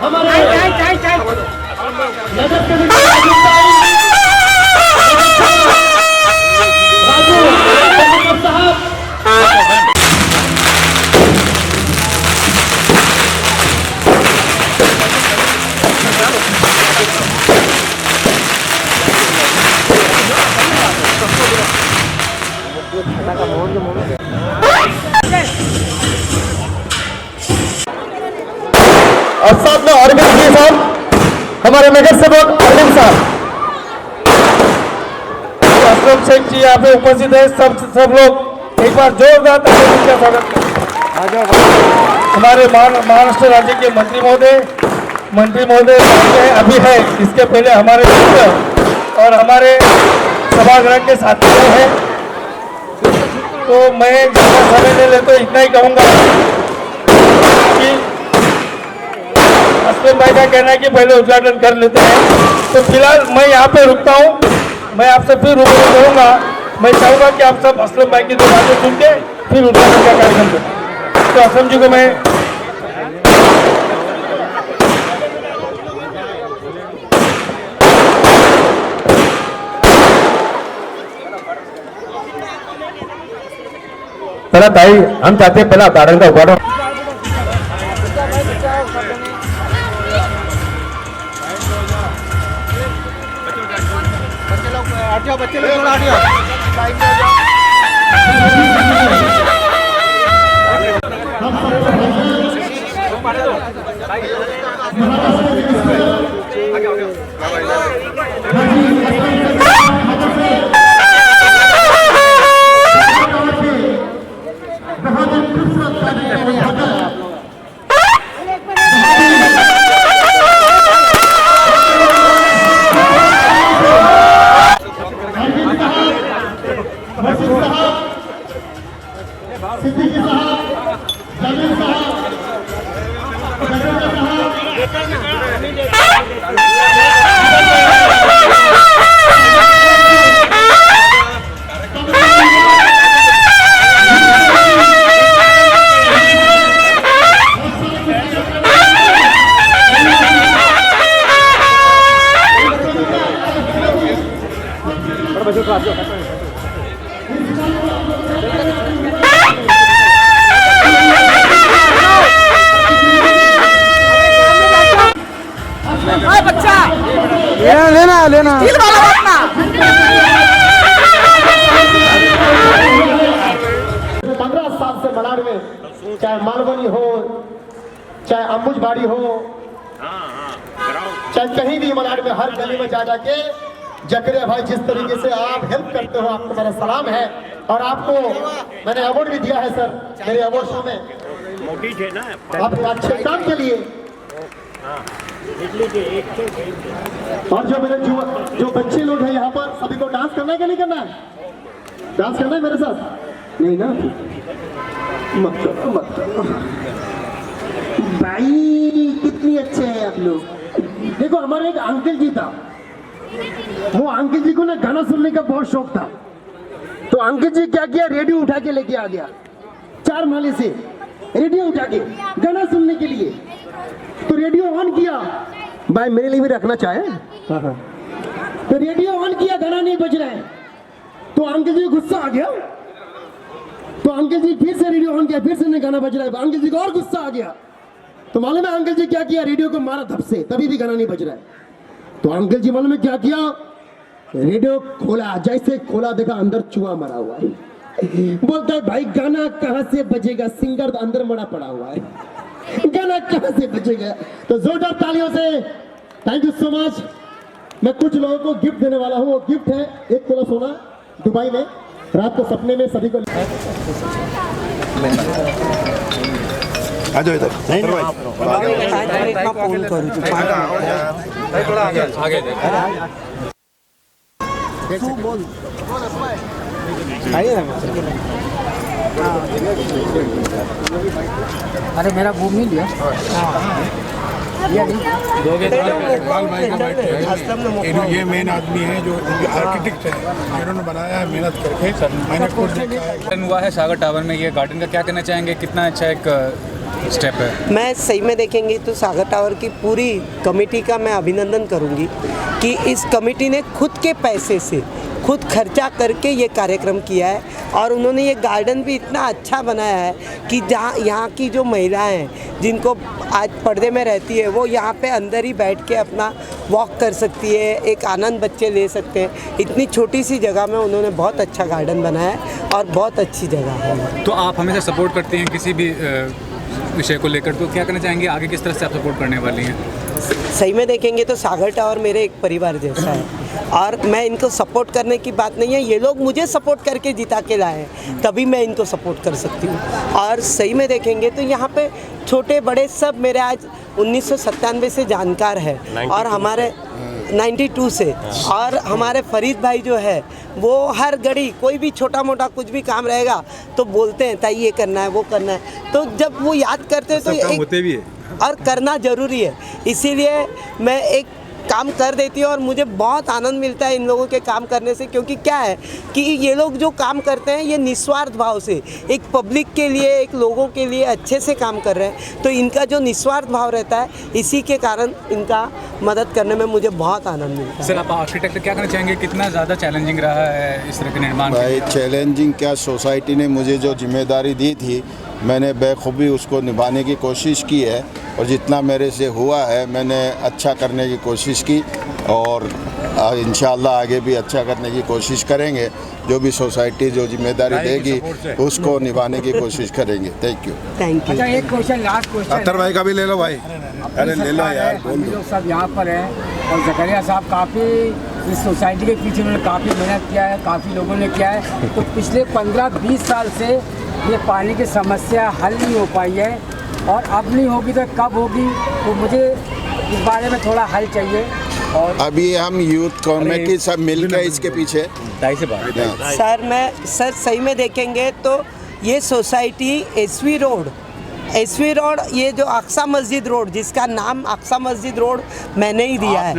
हमारे नगर के राजू साहब और साथ में अरविंद जी साहब, हमारे नगर सेवक अरविंद साहब, असलम शेख जी यहाँ पे उपस्थित है। सब लोग एक बार जोरदार तालियों का स्वागत करें। हमारे महाराष्ट्र राज्य के मंत्री महोदय अभी है, इसके पहले हमारे मित्र और हमारे सभागृह के साथी हैं। तो मैं ज़्यादा समय नहीं लेता, इतना ही कहूँगा कि असलम भाई का कहना है कि पहले उद्घाटन कर लेते हैं। तो फिलहाल मैं यहाँ पे रुकता हूँ, मैं आपसे फिर रूबरू करूँगा। मैं चाहूँगा कि आप सब असलम भाई की दो बातें सुन के फिर उद्घाटन का कार्यक्रम करें। तो असलम जी को मैं पहला ताई हम चाहते हैं पहला उद्घाटन का उद्घाटन बच्चे लोग थोड़ा हटियो। लेना 15 साल से मलाड में, चाहे मालवनी हो, चाहे अम्बुजबाड़ी हो, चाहे कहीं भी मलाड में, हर गली में जा जाके जकरिया भाई जिस तरीके से आप हेल्प करते हो, आपको मेरा सलाम है। और आपको मैंने अवार्ड भी दिया है सर, मेरे अवार्ड शो में आपके अच्छे काम के लिए। और जो मेरे जो बच्चे लोग हैं यहाँ पर, सभी को डांस करना है कि नहीं करना है? डांस करना है मेरे साथ? नहीं ना? मत करो। भाई कितनी अच्छे हैं आप लोग। देखो हमारे एक अंकल जी था, वो अंकल जी को ना गाना सुनने का बहुत शौक था। तो अंकल जी क्या किया, रेडियो उठा के लेके आ गया, 4 माले से रेडियो उठा के गाना सुनने के लिए। तो रेडियो ऑन किया, भाई मेरे लिए भी रखना चाहे। तो रेडियो ऑन किया, गाना नहीं बज रहा है। तो अंकल जी गुस्सा आ गया, तो अंकल जी फिर से रेडियो ऑन किया, फिर से नहीं गाना बज रहा है। अंकल जी को और गुस्सा आ गया। तो मालूम है अंकल जी क्या किया, रेडियो को मारा धप से, तभी भी गाना नहीं बज रहा है। तो अंकल जी मालूम है क्या किया, रेडियो खोला, जैसे खोला देखा अंदर चूहा मरा हुआ है। बोलता है भाई गाना कहां से बजेगा, सिंगर अंदर मरा पड़ा हुआ है, गाना कहां से बजेगा। तो जोरदार तालियों से थैंक यू सो मच। मैं कुछ लोगों को गिफ्ट देने वाला हूँ। वो गिफ्ट है 1 तोला सोना, दुबई में रात को सपने में सभी को। आ जाओ इधर। अरे मेरा वो मिल लिया ये मेन आदमी है जो आर्किटेक्ट है, इन्होंने बनाया है मेहनत करके। मैंने खुद देखा है। हुआ है सागर टावर में, ये गार्डन का क्या कहना चाहेंगे? कितना अच्छा एक स्टेप है? मैं सही में देखेंगे तो सागर टावर की पूरी कमेटी का मैं अभिनंदन करूंगी कि इस कमेटी ने खुद के पैसे से खुद खर्चा करके ये कार्यक्रम किया है और उन्होंने ये गार्डन भी इतना अच्छा बनाया है कि जहाँ यहाँ की जो महिलाएं हैं जिनको आज पर्दे में रहती है वो यहाँ पे अंदर ही बैठ के अपना वॉक कर सकती है, एक आनंद बच्चे ले सकते हैं। इतनी छोटी सी जगह में उन्होंने बहुत अच्छा गार्डन बनाया है और बहुत अच्छी जगह है। तो आप हमेशा सपोर्ट करते हैं किसी भी विषय को लेकर, तो क्या करना चाहेंगे आगे, किस तरह से आप सपोर्ट करने वाली हैं? सही में देखेंगे तो सागर टावर मेरे एक परिवार जैसा है और मैं इनको सपोर्ट करने की बात नहीं है, ये लोग मुझे सपोर्ट करके जिता के लाए हैं, तभी मैं इनको सपोर्ट कर सकती हूँ। और सही में देखेंगे तो यहाँ पे छोटे बड़े सब मेरे आज 1997 से जानकार है और हमारे 92 से, और हमारे फरीद भाई जो है वो हर घड़ी कोई भी छोटा मोटा कुछ भी काम रहेगा तो बोलते हैं ताई ये करना है वो करना है, तो जब वो याद करते हैं तो काम होते भी है और करना ज़रूरी है। इसीलिए मैं एक काम कर देती हूँ और मुझे बहुत आनंद मिलता है इन लोगों के काम करने से, क्योंकि क्या है कि ये लोग जो काम करते हैं ये निस्वार्थ भाव से एक पब्लिक के लिए, एक लोगों के लिए अच्छे से काम कर रहे हैं, तो इनका जो निस्वार्थ भाव रहता है इसी के कारण इनका मदद करने में मुझे बहुत आनंद मिलता है। सर, आप आर्किटेक्ट क्या कहना चाहेंगे, कितना ज़्यादा चैलेंजिंग रहा है इस तरह के निर्माण? भाई चैलेंजिंग क्या, सोसाइटी ने मुझे जो जिम्मेदारी दी थी मैंने बेखूबी उसको निभाने की कोशिश की है और जितना मेरे से हुआ है मैंने अच्छा करने की कोशिश की और इंशाल्लाह आगे भी अच्छा करने की कोशिश करेंगे। जो भी सोसाइटी जो जिम्मेदारी देगी उसको निभाने की कोशिश करेंगे। Thank you. अच्छा, एक क्वेश्चन, लास्ट क्वेश्चन। अतर भाई का भी ले लो भाई। अरे ले लो यार, हम लोग सब यहाँ पर हैं और जकरिया साहब काफ़ी इस सोसाइटी के पीछे उन्होंने काफ़ी मेहनत किया है, काफ़ी लोगों ने किया है, तो पिछले 15-20 साल से ये पानी की समस्या हल नहीं हो पाई है और अब नहीं होगी तो कब होगी, तो मुझे इस बारे में थोड़ा हल चाहिए। और अभी हम यूथ कमेटी सब मिलकर इसके पीछे सर सही में देखेंगे तो ये सोसाइटी एसवी रोड ये जो अक्सा मस्जिद रोड, जिसका नाम अक्सा मस्जिद रोड मैंने ही दिया है,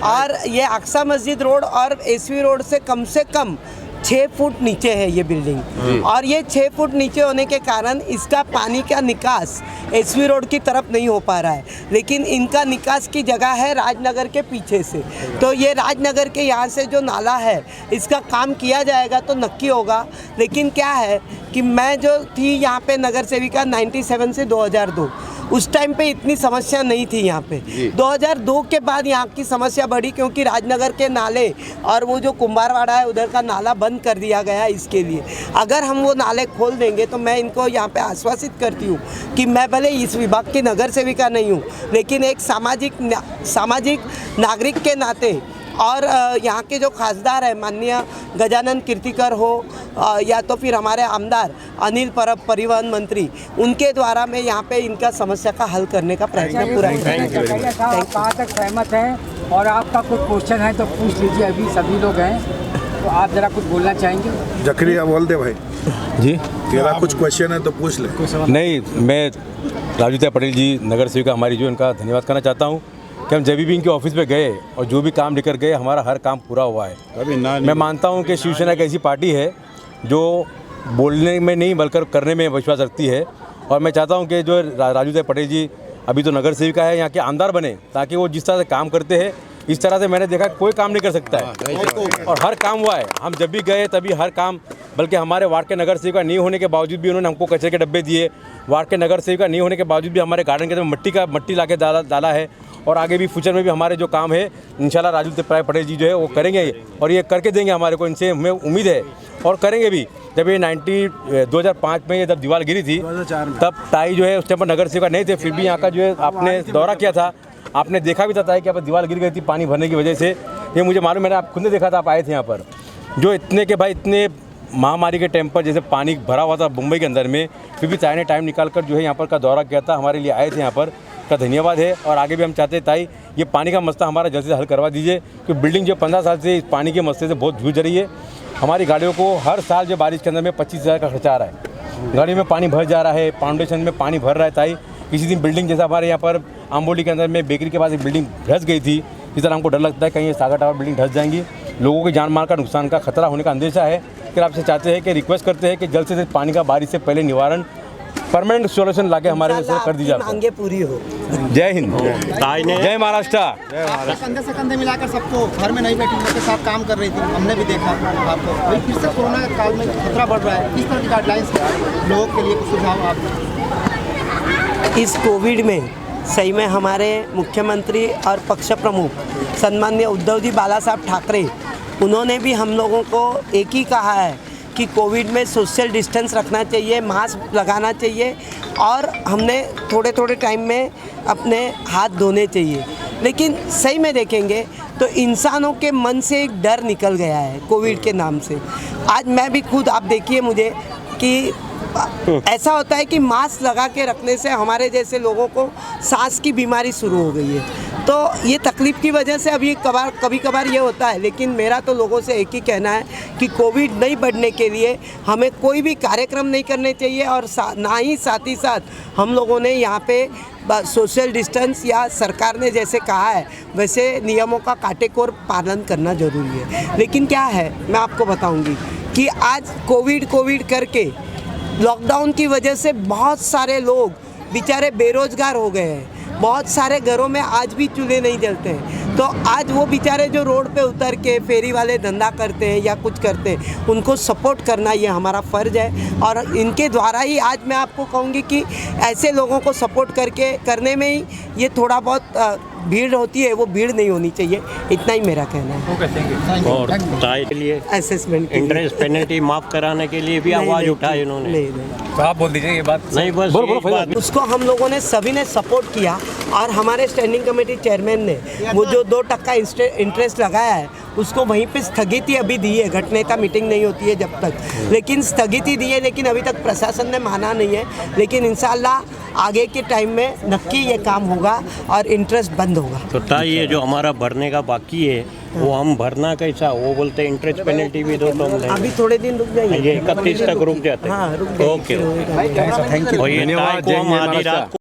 और ये अक्सा मस्जिद रोड और एसवी रोड से कम 6 फुट नीचे है ये बिल्डिंग, और ये 6 फुट नीचे होने के कारण इसका पानी का निकास एसवी रोड की तरफ नहीं हो पा रहा है, लेकिन इनका निकास की जगह है राजनगर के पीछे से, तो ये राजनगर के यहाँ से जो नाला है इसका काम किया जाएगा तो नक्की होगा। लेकिन क्या है कि मैं जो थी यहाँ पे नगर सेविका 97 से 2002, उस टाइम पे इतनी समस्या नहीं थी यहाँ पे। 2002 के बाद यहाँ की समस्या बढ़ी क्योंकि राजनगर के नाले और वो जो कुंभारवाड़ा है उधर का नाला बंद कर दिया गया। इसके लिए अगर हम वो नाले खोल देंगे तो मैं इनको यहाँ पे आश्वासित करती हूँ कि मैं भले इस विभाग की नगर सेविका नहीं हूँ, लेकिन एक सामाजिक नागरिक के नाते और यहाँ के जो खासदार है माननीय गजानन कीर्तिकर हो या तो फिर हमारे आमदार अनिल परब परिवहन मंत्री, उनके द्वारा मैं यहाँ पे इनका समस्या का हल करने का प्रयत्न पूरा करूँगा। कहाँ तक सहमत हैं और आपका कोई क्वेश्चन है तो पूछ लीजिए, अभी सभी लोग हैं तो आप ज़रा कुछ बोलना चाहेंगे? जकरिया बोल दे भाई जी, तेरा कुछ क्वेश्चन है तो पूछ ले। नहीं, मैं राजू पटेल जी नगर सेविका हमारी जो, इनका धन्यवाद करना चाहता हूँ कि हम जब भी इनके ऑफिस पे गए और जो भी काम लेकर गए हमारा हर काम पूरा हुआ है। मैं मानता हूँ कि शिवसेना एक ऐसी पार्टी है जो बोलने में नहीं बल्कि करने में विश्वास रखती है, और मैं चाहता हूँ कि जो राजू पटेल जी अभी तो नगर सेविका है यहाँ के आमदार बने, ताकि वो जिस तरह से काम करते हैं इस तरह से मैंने देखा कोई काम नहीं कर सकता है और हर काम हुआ है। हम जब भी गए तभी हर काम, बल्कि हमारे वार्ड के नगर सेविका नहीं होने के बावजूद भी उन्होंने हमको कचरे के डब्बे दिए, वार्ड के नगर सेविका नहीं होने के बावजूद भी हमारे गार्डन के अंदर मट्टी ला के डाला है, और आगे भी फ्यूचर में भी हमारे जो काम है इंशाल्लाह राजू पटेल जी जो है वो करेंगे और ये करके देंगे हमारे को, इनसे हमें उम्मीद है और करेंगे भी। जब ये 2005 में ये जब दीवार गिरी थी तब ताई जो है उस टाइम पर नगर सेवक नहीं थे, फिर भी यहाँ का जो है आपने दौरा किया था, आपने देखा भी था ताई कि यहाँ पर दीवार गिर गई थी पानी भरने की वजह से, ये मुझे मालूम, मैंने आप खुद ने देखा था, आप आए थे यहाँ पर। जो इतने के भाई इतने महामारी के टाइम पर जैसे पानी भरा हुआ था मुंबई के अंदर में, फिर भी ताई ने टाइम निकाल कर जो है यहाँ पर का दौरा किया था, हमारे लिए आए थे यहाँ पर, का धन्यवाद है। और आगे भी हम चाहते हैं ताई ये पानी का मसला हमारा जल्द से हल करवा दीजिए, क्योंकि बिल्डिंग जो 15 साल से इस पानी के मसले से बहुत जूझ रही है। हमारी गाड़ियों को हर साल जो बारिश के अंदर में 25,000 का खर्चा आ रहा है, गाड़ी में पानी भर जा रहा है, फाउंडेशन में पानी भर रहा है। ताई किसी दिन बिल्डिंग जैसा हमारे यहाँ पर आम्बोली के अंदर में बेकरी के पास एक बिल्डिंग धंस गई थी, इस तरह हमको डर लगता है कहीं ये सागर टावर बिल्डिंग धंस जाएंगी, लोगों की जान माल का नुकसान का खतरा होने का अंदेशा है। फिर आपसे चाहते हैं कि रिक्वेस्ट करते हैं कि जल्द से जल्द पानी का बारिश से पहले निवारण परमानेंट सॉल्यूशन लाके हमारे लिए कर दीजिए आपकी मांगे पूरी हो। जय हिंद, जय महाराष्ट्र। कंधे से कंधे मिलाकर सबको घर में नहीं बैठी के साथ काम कर रही थी, हमने भी देखा आपको। अभी फिर से कोरोना काल में खतरा बढ़ रहा है, किस तरह की गाइडलाइंस लोगों के लिए कुछ सुझाव आप? इस कोविड में सही में हमारे मुख्यमंत्री और पक्ष प्रमुख सन्माननीय उद्धव जी बाला साहब ठाकरे, उन्होंने भी हम लोगों को एक ही कहा है कि कोविड में सोशल डिस्टेंस रखना चाहिए, मास्क लगाना चाहिए और हमने थोड़े थोड़े टाइम में अपने हाथ धोने चाहिए। लेकिन सही में देखेंगे तो इंसानों के मन से एक डर निकल गया है कोविड के नाम से। आज मैं भी खुद, आप देखिए मुझे कि ऐसा होता है कि मास्क लगा के रखने से हमारे जैसे लोगों को सांस की बीमारी शुरू हो गई है। तो ये तकलीफ़ की वजह से अभी कभी कभार ये होता है, लेकिन मेरा तो लोगों से एक ही कहना है कि कोविड नहीं बढ़ने के लिए हमें कोई भी कार्यक्रम नहीं करने चाहिए और ना ही साथ ही साथ हम लोगों ने यहाँ पे सोशल डिस्टेंस या सरकार ने जैसे कहा है वैसे नियमों का काटेकोर पालन करना ज़रूरी है। लेकिन क्या है, मैं आपको बताऊँगी कि आज कोविड करके लॉकडाउन की वजह से बहुत सारे लोग बेचारे बेरोजगार हो गए हैं। बहुत सारे घरों में आज भी चूल्हे नहीं जलते हैं। तो आज वो बेचारे जो रोड पे उतर के फेरी वाले धंधा करते हैं या कुछ करते हैं, उनको सपोर्ट करना ये हमारा फ़र्ज़ है। और इनके द्वारा ही आज मैं आपको कहूँगी कि ऐसे लोगों को सपोर्ट करने में ही ये थोड़ा बहुत भीड़ होती है, वो भीड़ नहीं होनी चाहिए। इतना ही मेरा कहना है। Okay, thank you. और ताई के लिए असेसमेंट इंटरेस्ट पेनल्टी माफ़ कराने के लिए भी आवाज़ उठाई इन्होंने। नहीं, तो आप बोल दीजिए ये बात। नहीं, बस बोलो, एक बात। उसको हम लोगों ने सभी ने सपोर्ट किया और हमारे स्टैंडिंग कमेटी चेयरमैन ने वो जो 2% इंटरेस्ट लगाया है उसको वहीं पे स्थगिति अभी दी है। घटनेता मीटिंग नहीं होती है जब तक, लेकिन स्थगिति दी है। लेकिन अभी तक प्रशासन ने माना नहीं है, लेकिन इंशाल्लाह आगे के टाइम में नक्की ये काम होगा और इंटरेस्ट बंद होगा। तो ताई ये जो हमारा भरने का बाकी है वो हम भरना कैसा, वो बोलते हैं इंटरेस्ट पेनल्टी भी दो तो हम देंगे। अभी थोड़े दिन रुक जाएंगे, ये 31 तक रुक जाते हैं। हाँ रुक जाएंगे। Okay, thank you. और ये ताई को हम आधी रात को